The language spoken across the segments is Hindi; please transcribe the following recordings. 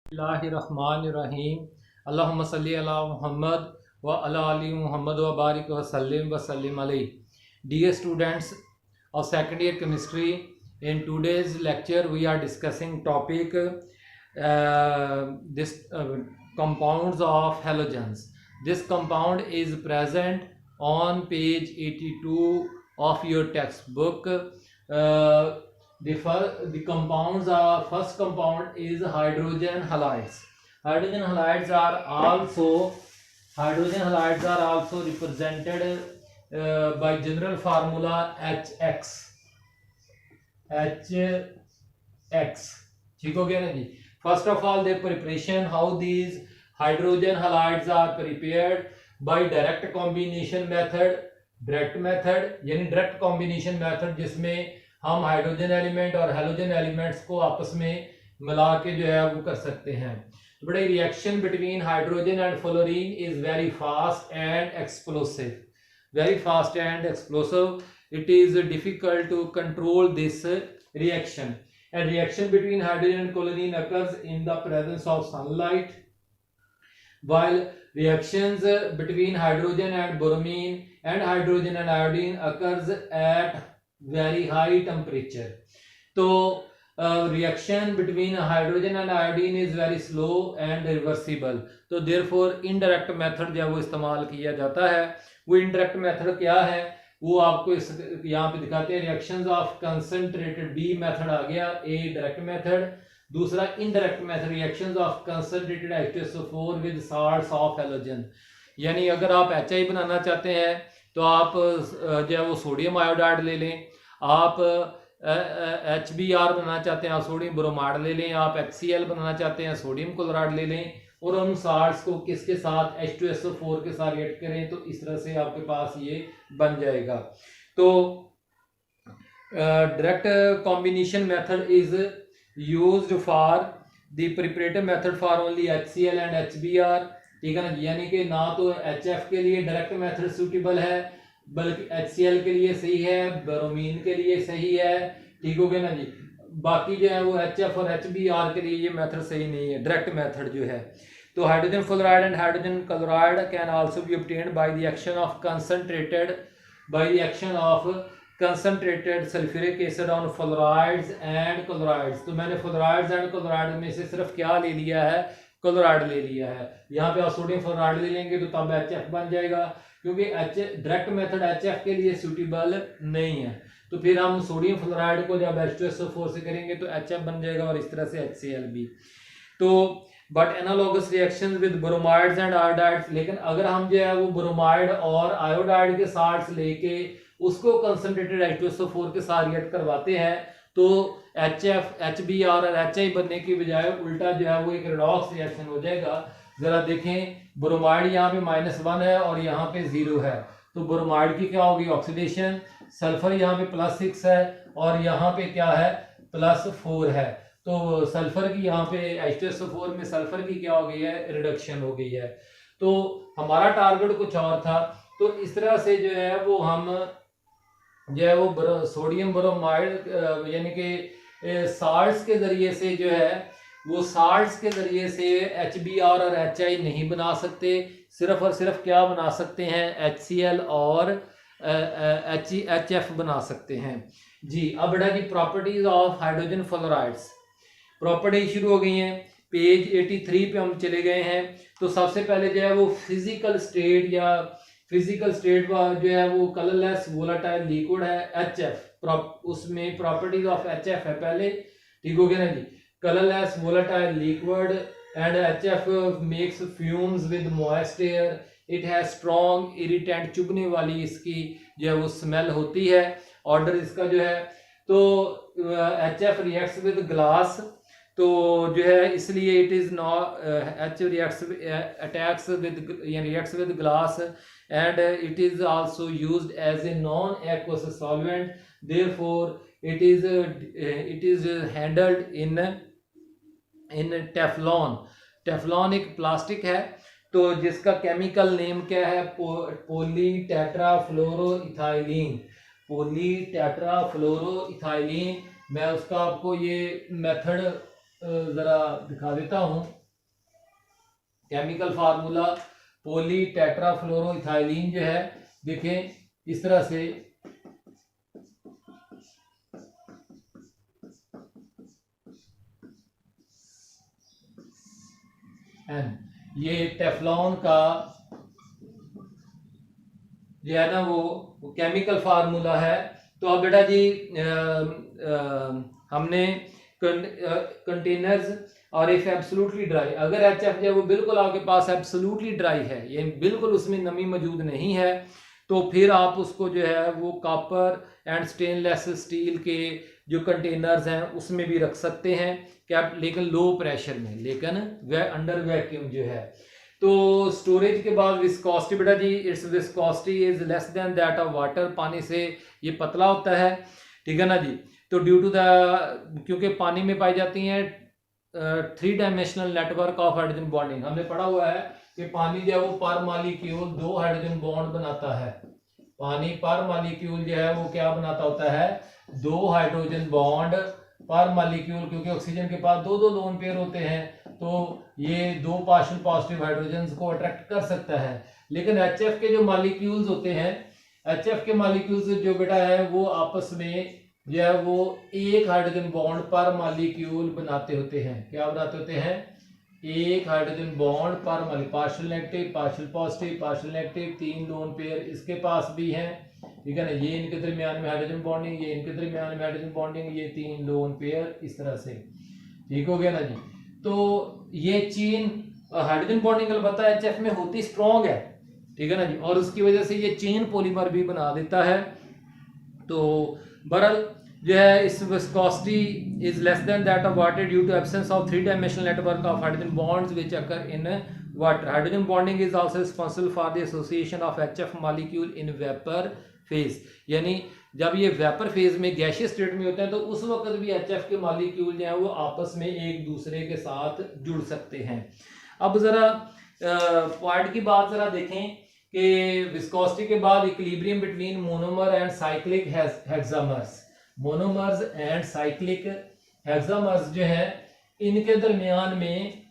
बिस्मिल्लाहिर्रहमानिर्रहीम। अल्लाहुम्मा सल्ली अला मुहम्मद व अला आलि मुहम्मद व बारिक व सल्लिम अलैहि। Dear students of second year chemistry, in today's lecture we are discussing topic this compounds of halogens. This compound is present on page 82 of your textbook. The compounds are, first compound is hydrogen halides. Hydrogen halides are also represented by general formula HX. ठीक हो गया ना जी। First of all the preparation, how these hydrogen halides are prepared by direct combination method. Direct method यानी डायरेक्ट कॉम्बिनेशन मेथड, जिसमें हम हाइड्रोजन एलिमेंट और हेलोजन एलिमेंट्स को आपस में मिला के जो है वो कर सकते हैं। तो बड़े reaction between hydrogen and fluorine is very fast and explosive, very fast and explosive. It is difficult to control this reaction. A reaction between hydrogen and chlorine occurs in the presence of sunlight, while reactions between hydrogen and bromine and hydrogen and iodine occurs at very high temperature. So reaction between hydrogen and iodine is very slow and reversible. तो therefore indirect method जो है वो इस्तेमाल किया जाता है। वो इनडायरेक्ट मेथड क्या है वो आपको इस यहाँ पे दिखाते हैं। Reactions of concentrated, B method आ गया, ए डायरेक्ट मेथड। दूसरा indirect method, reactions of concentrated H2SO4 with salts of halogen. यानी अगर आप HI बनाना चाहते हैं तो आप जो है वो सोडियम आयोडाइड ले लें, आप HBr बनाना चाहते हैं आप सोडियम ब्रोमाइड ले लें, आप HCl बनाना चाहते हैं सोडियम क्लोराइड ले लें, और उन साल्ट्स को किसके साथ H2SO4 के साथ रिएक्ट करें तो इस तरह से आपके पास ये बन जाएगा। तो direct combination method is used for the preparative method for only HCl and HBr। ठीक है ना, यानी कि ना तो HF के लिए डायरेक्ट मेथड सूटेबल है बल्कि HCl के लिए सही है, ब्रोमीन के लिए सही है। ठीक हो गया ना जी। बाकी जो है वो HF और HBr के लिए ये मेथड सही नहीं है, डायरेक्ट मेथड जो है। तो hydrogen fluoride and hydrogen chloride can also be obtained by the action of concentrated sulphuric acid on fluorides and chlorides. तो मैंने फ्लोराइड्स एंड क्लोराइड में से सिर्फ क्या ले लिया है, क्लोराइड ले लिया है। यहाँ पे आप सोडियम फ्लोराइड ले लेंगे तो तब HF बन जाएगा, क्योंकि डायरेक्ट मेथड HF के लिए सूटेबल नहीं है। तो फिर हम सोडियम फ्लोराइड को जब H2SO4 से करेंगे तो HF बन जाएगा और इस तरह से HCl भी। तो but analogous reactions with bromides and iodides, लेकिन अगर हम जो है वो ब्रोमाइड और आयोडाइड के साल्ट्स लेके उसको कंसंट्रेटेड H2SO4 के साथ रिएक्ट करवाते हैं तो HF, HBr और HI बनने की बजाय उल्टा जो है वो एक रेडॉक्स रिएक्शन हो जाएगा। जरा देखें, ब्रोमाइड यहाँ पे -1 है और यहाँ पे 0 है, तो ब्रोमाइड की क्या होगी ऑक्सीडेशन, सल्फर यहाँ पे +6 है और यहाँ पे क्या है +4 है। तो सल्फर की यहाँ पे H2SO4 में सल्फर की क्या हो गई है, रिडक्शन हो गई है। तो हमारा टारगेट कुछ और था। तो इस तरह से जो है वो हम जो है वो सोडियम ब्रोमाइड यानी कि साल्ट्स के जरिए से जो है वो साल्ट्स के जरिए से HBr और HI नहीं बना सकते, सिर्फ और सिर्फ क्या बना सकते हैं, HCl और HF बना सकते हैं जी। अब बेटा जी properties of hydrogen fluorides, property शुरू हो गई हैं। पेज 83 पे हम चले गए हैं। तो सबसे पहले जो है वो फिजिकल स्टेट जो है वो कलरलेस वोलेटाइल लिक्विड है HF, उसमें प्रॉपर्टीज ऑफ HF है पहले। ठीक हो गया ना जी। Colourless volatile liquid and HF makes fumes with moist air, it has strong irritant, चुभने वाली इसकी जो है वो स्मेल होती है। ऑर्डर इसका जो है तो HF रिएक्ट्स विद ग्लास, तो जो है इसलिए it is not H reacts with glass and it is also used as a non aqueous solvent, therefore it is handled in Teflon. Teflon एक प्लास्टिक है तो जिसका केमिकल नेम क्या है, पॉली टेट्राफ्लोरोइथाइलीन। मैं उसका आपको ये मेथड ज़रा दिखा देता हूँ। केमिकल फार्मूला पॉली टेट्राफ्लोरोइथाइलिन जो है, देखें इस तरह से एन, ये टेफ्लॉन का जो है ना वो केमिकल फार्मूला है। तो अब बेटा जी हमने कंटेनर्स और इफ एब्सोल्युटली ड्राई, अगर एचएफ जो है वो बिल्कुल आपके पास एब्सोल्युटली ड्राई है, ये बिल्कुल उसमें नमी मौजूद नहीं है, तो फिर आप उसको जो है वो कॉपर एंड स्टेनलेस स्टील के जो कंटेनर्स हैं उसमें भी रख सकते हैं क्या, लेकिन लो प्रेशर में, लेकिन वह अंडर वैक्यूम जो है। तो स्टोरेज के बाद विस्कोसिटी बेटा जी, its viscosity is less than that of water, पानी से ये पतला होता है, ठीक है ना जी। तो ड्यू टू द, क्योंकि पानी में पाई जाती हैं 3 dimensional network of hydrogen bonding, हमने पढ़ा हुआ है कि पानी जो है वो पर मॉलिक्यूल 2 हाइड्रोजन बॉन्ड बनाता है, पानी पर मॉलिक्यूल जो है वो क्या बनाता होता है, 2 हाइड्रोजन बॉन्ड पर मॉलिक्यूल, क्योंकि ऑक्सीजन के पास 2 लोन पेयर होते हैं, तो ये 2 पार्शियल पॉजिटिव हाइड्रोजन को अट्रैक्ट कर सकता है। लेकिन एचएफ के जो मॉलिक्यूल्स होते हैं, एचएफ के मॉलिक्यूल्स जो बेटा है वो आपस में जो है वो 1 हाइड्रोजन बॉन्ड पर मॉलिक्यूल बनाते होते हैं, क्या बनाते होते हैं, 1 हाइड्रोजन बॉन्ड पर molecule, partial negative, partial positive, partial negative, 3 lone pair इसके पास भी हैं, ठीक है ना। ये इनके दरमियान में हाइड्रोजन बॉन्डिंग, ये इनके दरमियान में हाइड्रोजन बॉन्डिंग, ये 3 लोन पेयर, इस तरह से, ठीक हो गया ना जी। तो ये चेन हाइड्रोजन बॉन्डिंग अलबत्ता एचएफ में होती स्ट्रॉन्ग है, ठीक है ना जी, और उसकी वजह से ये चेन पॉलीमर भी बना देता है। तो बहरहाल जो है इस viscosity is less than that of water due to absence of 3 dimensional network of hydrogen bonds which occur in water. Hydrogen bonding is also responsible for the association of HF molecule in vapour phase, यानी जब ये वेपर फेज में गैसियस स्टेट में होते हैं तो उस वक्त भी एचएफ के मॉलिक्यूल जो है वो आपस में एक दूसरे के साथ जुड़ सकते हैं। अब जरा पॉइंट की बात जरा देखें कि विस्कोसिटी के बाद equilibrium between monomer and cyclic hexamers, monomers and cyclic hexamers जो है इनके दरमियान में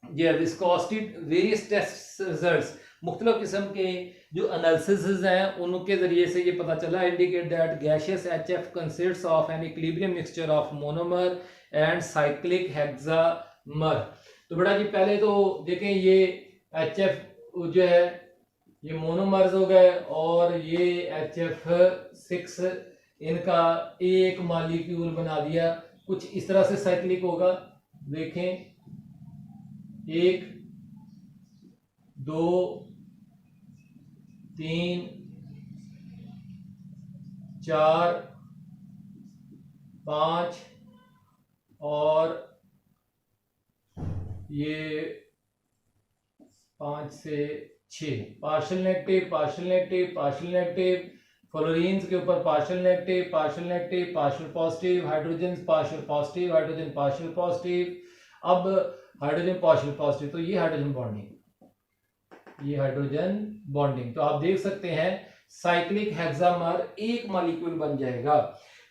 जो विस्कोसिटी वेरियस टेस्ट रिजल्ट्स, मुख्तलिफ किस्म के जो एनालिसिस हैं उनके जरिए से ये पता चला, indicate that gaseous HF consists of an equilibrium mixture of monomer and cyclic हेक्सामर। तो बेटा जी पहले तो देखें ये एचएफ जो है ये मोनोमर्स हो गए और ये HF6 इनका एक मॉलिक्यूल बना दिया, कुछ इस तरह से साइक्लिक होगा, देखें 1 2 3 4 5 और ये 5 से 6 partial negative, partial negative, partial negative, fluorines के ऊपर partial negative, partial negative, partial positive, hydrogen partial positive, hydrogen partial positive, अब हाइड्रोजन पार्शियल पॉजिटिव, तो ये हाइड्रोजन बॉन्डिंग, ये हाइड्रोजन बॉन्डिंग, तो आप देख सकते हैं साइक्लिक हेक्सामर एक मॉलिक्यूल बन जाएगा।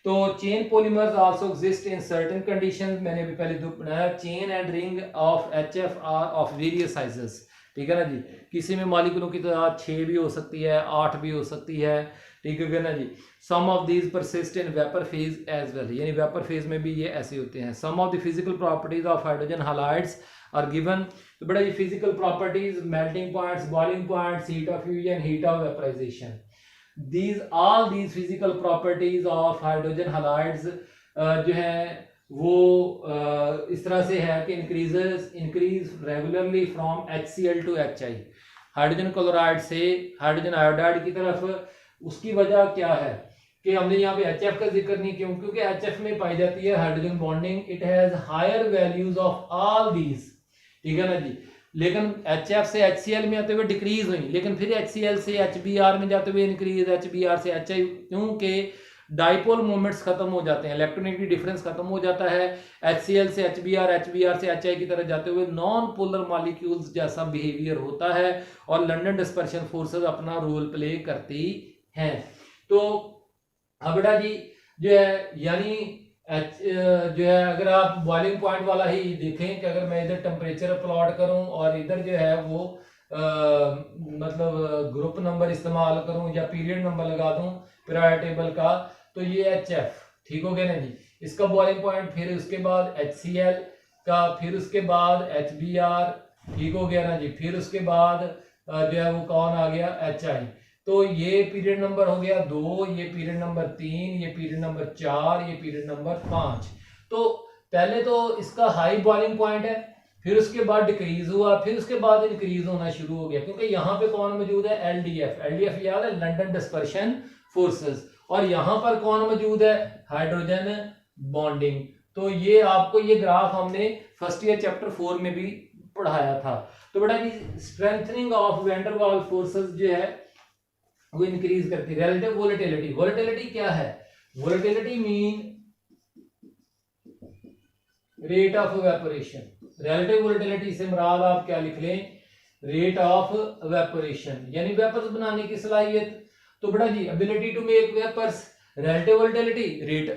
तो chain polymers also exist in certain conditions, मैंने भी पहले जो बनाया, chain and ring of HF are of various sizes, ठीक है ना जी, किसी में मॉलिक्यूलों की तादाद 6 भी हो सकती है, 8 भी हो सकती है, ठीक है ना जी। Some of these persist in vapour phase as well, यानी वेपर फेज में भी ये ऐसे होते हैं। Some of the physical properties of hydrogen halides are given, तो बड़ा ये physical properties, melting points, boiling points, heat of fusion, heat of vaporisation, all these physical properties of hydrogen halides जो है वो इस तरह से है कि increase regularly from HCl to HI, hydrogen chloride से हाइड्रोजन आयोडाइड की तरफ। उसकी वजह क्या है कि हमने यहाँ पे HF का जिक्र नहीं किया, क्योंकि HF में पाई जाती है hydrogen bonding, it has higher values of all these, ठीक है ना जी। लेकिन HF से HCl में आते हुए डिक्रीज हुई, लेकिन फिर HCl से HBr में जाते हुए इंक्रीज, HBr से HI, क्योंकि डाइपोल मोमेंट्स खत्म हो जाते हैं, इलेक्ट्रोनेगेटिव डिफरेंस खत्म हो जाता है, HCl से HBr, HBr से HI की तरफ जाते हुए नॉन पोलर मॉलिक्यूल्स जैसा बिहेवियर होता है और लंदन डिस्पर्शन फोर्सेस अपना रोल प्ले करती हैं। तो अब बेटा जी जो है यानी एच जो है, अगर आप बॉइलिंग पॉइंट वाला ही देखें कि अगर मैं इधर टेम्परेचर प्लॉट करूं और इधर जो है वो मतलब ग्रुप नंबर इस्तेमाल करूं या पीरियड नंबर लगा दूं पीरियड टेबल का, तो ये एच एफ ठीक हो गया ना जी, इसका बॉइलिंग पॉइंट, फिर उसके बाद एच सी एल का, फिर उसके बाद एच बी आर ठीक हो गया ना जी, फिर उसके बाद जो है वो कौन आ गया, एच आई। तो ये पीरियड नंबर हो गया 2, ये पीरियड नंबर 3, ये पीरियड नंबर 4, ये पीरियड नंबर 5। तो पहले तो इसका हाई बॉइलिंग पॉइंट है, फिर उसके बाद डिक्रीज हुआ, फिर उसके बाद इंक्रीज होना शुरू हो गया, क्योंकि यहाँ पे कौन मौजूद है, एलडीएफ। एलडीएफ याद है, लंदन डिस्पर्शन फोर्सेस। और यहाँ पर कौन मौजूद है, हाइड्रोजन बॉन्डिंग। तो ये आपको ये ग्राफ हमने फर्स्ट ईयर चैप्टर 4 में भी पढ़ाया था। तो बेटा जी strengthening of van der Waals forces जो है वो इंक्रीज करती है। रिलेटिव वोलेटिलिटी, वोलेटिलिटी क्या है, volatility mean rate of evaporation. Relative volatility से मुराद आप क्या लिख लें, रेट ऑफ इवेपोरेशन, यानी वेपर्स बनाने की सलाहियत। तो बेटा जी ability to make vapours, relative volatility,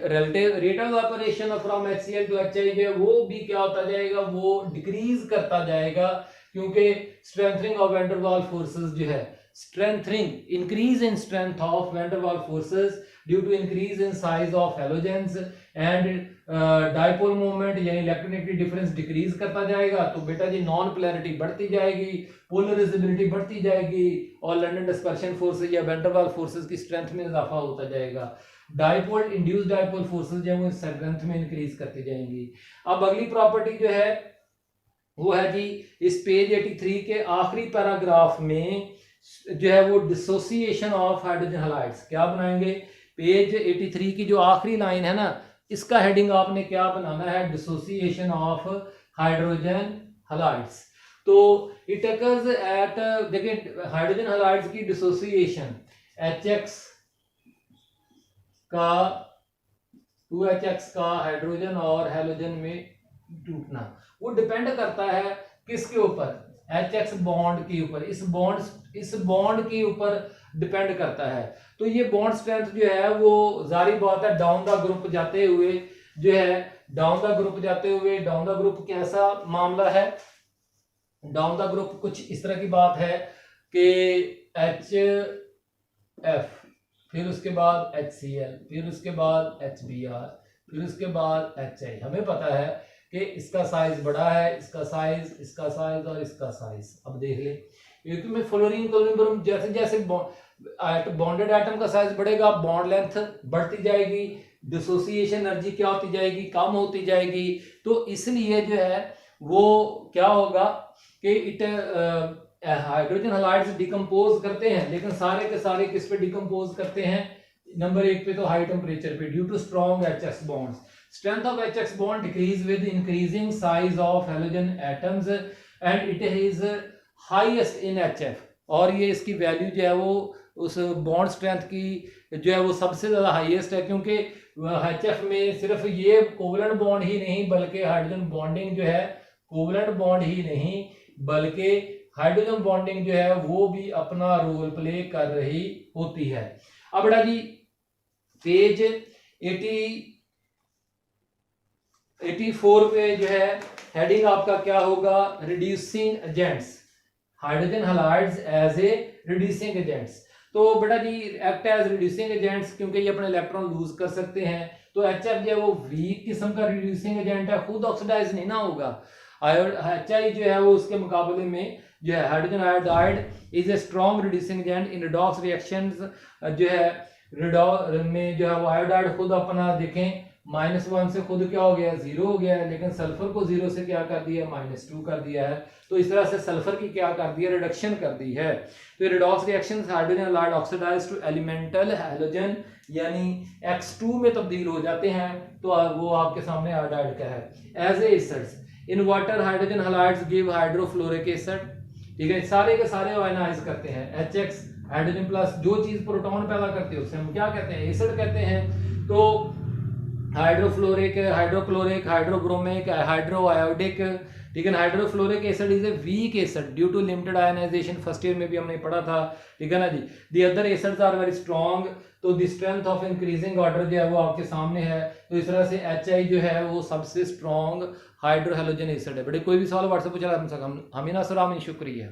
relative rate of evaporation from HCl to HI जो है वो भी क्या होता जाएगा, वो डिक्रीज करता जाएगा, क्योंकि strengthening of van der Waals forces जो है, strengthening increase in strength of van der Waals forces due to increase in size of halogens and dipole moment यानी इलेक्ट्रोनेगेटिव डिफरेंस डिक्रीज करता जाएगा। तो बेटा जी नॉन पोलैरिटी बढ़ती जाएगी, पोलराइजेबिलिटी बढ़ती जाएगी और लंदन डिस्पर्शन फोर्सेस या वैन डर वाल्स फोर्सेस की स्ट्रेंथ में इजाफा होता जाएगा। डाइपोल इंड्यूस्ड डाइपोल फोर्सेस जो है वो स्ट्रेंथ में इंक्रीज करती जाएंगी। अब अगली प्रॉपर्टी जो है वो है जी इस पेज 83 के आखिरी पैराग्राफ में जो है वो डिसोसिएशन ऑफ हाइड्रोजन हैलाइड्स। क्या बनाएंगे, पेज 83 की जो आखिरी लाइन है ना, इसका हेडिंग आपने क्या बनाना है, डिसोसिएशन ऑफ हाइड्रोजन हैलाइड्स। तो इट अकर्स एट, देखिए हाइड्रोजन हैलाइड्स की डिसोसिएशन HX का 2HX का हाइड्रोजन और हैलोजन में टूटना, वो डिपेंड करता है किसके ऊपर, HX बॉन्ड के ऊपर, इस बॉन्ड के ऊपर डिपेंड करता है। तो ये बॉन्ड स्ट्रेंथ जो है वो जारी बात है डाउन द ग्रुप जाते हुए जो है, डाउन द ग्रुप जाते हुए, डाउन द ग्रुप कैसा मामला है, डाउन द ग्रुप कुछ इस तरह की बात है कि HF, फिर उसके बाद HCl, फिर उसके बाद HBr, फिर उसके बाद HI। हमें पता है कि इसका साइज बड़ा है, इसका साइज, इसका साइज और इसका साइज। अब देख ले, क्योंकि में फ्लोरीन क्लोरीन जैसे जैसे बॉन्डेड एटम का साइज बढ़ेगा, बॉन्ड लेंथ बढ़ती जाएगी, डिसोसिएशन एनर्जी क्या होती जाएगी, कम होती जाएगी। तो इसलिए जो है वो क्या होगा कि इट हाइड्रोजन हैलाइड्स डिकम्पोज करते हैं, लेकिन सारे के सारे किस पे डिकम्पोज करते हैं, नंबर 1 पे तो हाई टेम्परेचर पे, due to strong HX bonds. Strength of HX bond decrease with increasing size of halogen atoms and it is highest in HF। और ये इसकी वैल्यू जो है वो उस बॉन्ड स्ट्रेंथ की जो है वो सबसे ज़्यादा हाईएस्ट है, क्योंकि HF में सिर्फ ये कोवलेंट बॉन्ड ही नहीं बल्कि हाइड्रोजन बॉन्डिंग जो है, कोवलेंट बॉन्ड ही नहीं बल्कि हाइड्रोजन बॉन्डिंग जो है वो भी अपना रोल प्ले कर रही होती है। अब बेटा जी पेज 84 पे जो है हेडिंग आपका क्या होगा, reducing agents, hydrogen halides as a reducing agents. तो बेटा जी एक्ट एज रिड्यूसिंग एजेंट्स क्योंकि ये अपने इलेक्ट्रॉन लूज कर सकते हैं। तो HF जो है वो वीक किस्म का रिड्यूसिंग एजेंट है, खुद ऑक्सीडाइज नहीं ना होगा। HI जो है वो उसके मुकाबले में जो है hydrogen iodide is a strong reducing agent in redox reactions. जो है रिडॉक्स में जो है वो आयोडाइड खुद अपना देखें -1 से खुद क्या हो गया, 0 हो गया है, लेकिन सल्फर को 0 से क्या कर दिया, -2 कर दिया है। तो इस तरह से सल्फर की क्या कर दिया, रिडक्शन कर दी है। तो redox reactions hydrogen halide oxidize to elemental halogen यानी X2 में तब्दील हो जाते हैं। तो वो आपके सामने आयोडाइड का है। As a acids in water hydrogen halides give hydrofluoric acid. ठीक है, सारे के सारे आयनाइज करते हैं। HX हाइड्रोजन प्लस जो चीज प्रोटॉन पैदा करती है उसे हम क्या कहते हैं, एसिड कहते हैं। तो हाइड्रोफ्लोरिक, हाइड्रोक्लोरिक, हाइड्रोब्रोमिक, हाइड्रोआयोडिक, ठीक है ना। Hydrofluoric acid is a weak acid due to limited ionisation, first year में भी हमने पढ़ा था, ठीक है ना जी। The other acids are very strong, तो the strength of increasing order जो है वो आपके सामने है। तो इस तरह से HI जो है वो सबसे स्ट्रॉन्ग हाइड्रोहेलोजन एसिड है। बड़े कोई भी सवाल व्हाट्सएप पर चला हम हमीना सलाम, शुक्रिया।